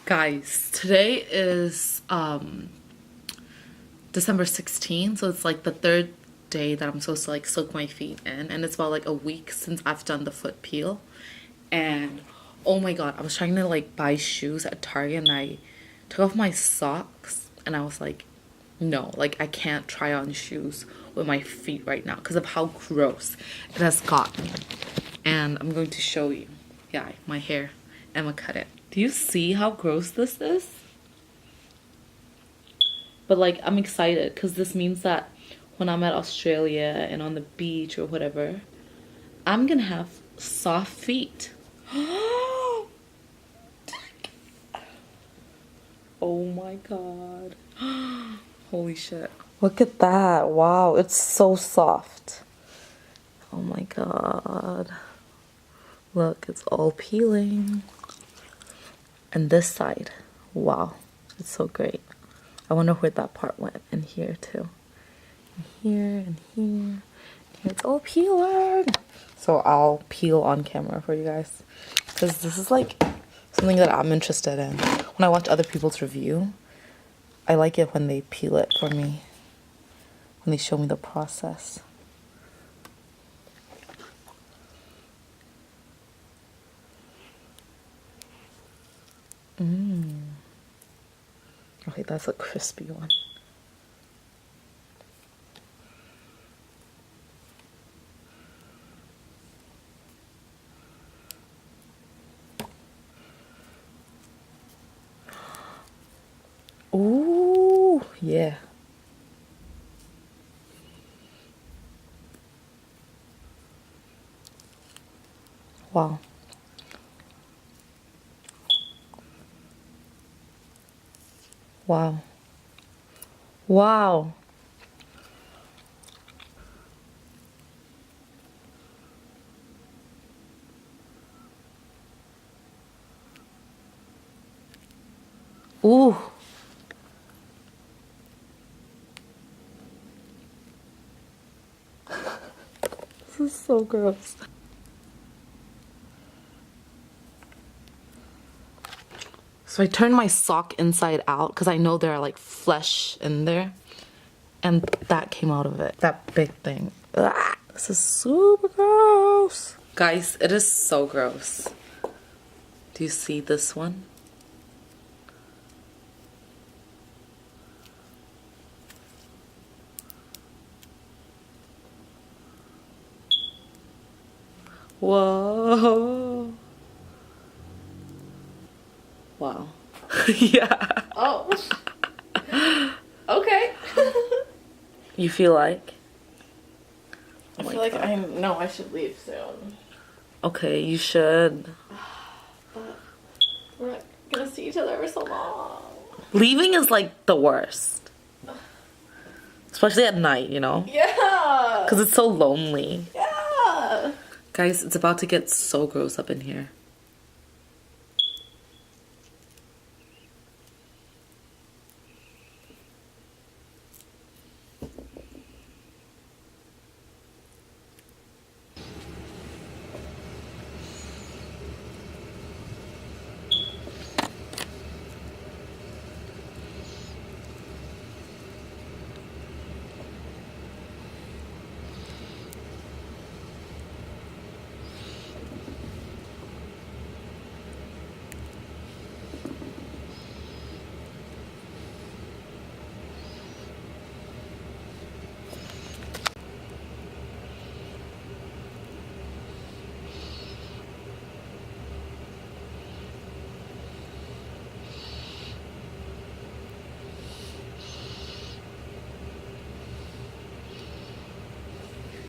Guys, today is December 16th, so it's like the third day that I'm supposed to like soak my feet in, and it's about like a week since I've done the foot peel. And oh my god, I was trying to like buy shoes at Target and I took off my socks and I was like, no, like I can't try on shoes with my feet right now because of how gross it has gotten. And I'm going to show you. Yeah, my hair. I'm gonna cut it. Do you see how gross this is? But like, I'm excited because this means that when I'm at Australia and on the beach or whatever, I'm gonna have soft feet. Oh my god. Holy shit. Look at that. Wow, it's so soft. Oh my god. Look, it's all peeling. And this side, wow, it's so great. I wonder where that part went. And here too. And here and here. And here it's all peeling. So I'll peel on camera for you guys. Because this is like something that I'm interested in. When I watch other people's review, I like it when they peel it for me. When they show me the process. Okay, that's a crispy one. Ooh, yeah. Wow. Wow. Wow. Ooh. This is so gross. So I turned my sock inside out because I know there are like flesh in there. And that came out of it. That big thing. Ugh, this is super gross. Guys, it is so gross. Do you see this one? Whoa. Wow. Yeah. Oh. Okay. You feel like? I feel like I should leave soon. Okay, you should. But we're not gonna see each other for so long. Leaving is like the worst. Especially at night, you know? Yeah. Because it's so lonely. Yeah. Guys, it's about to get so gross up in here.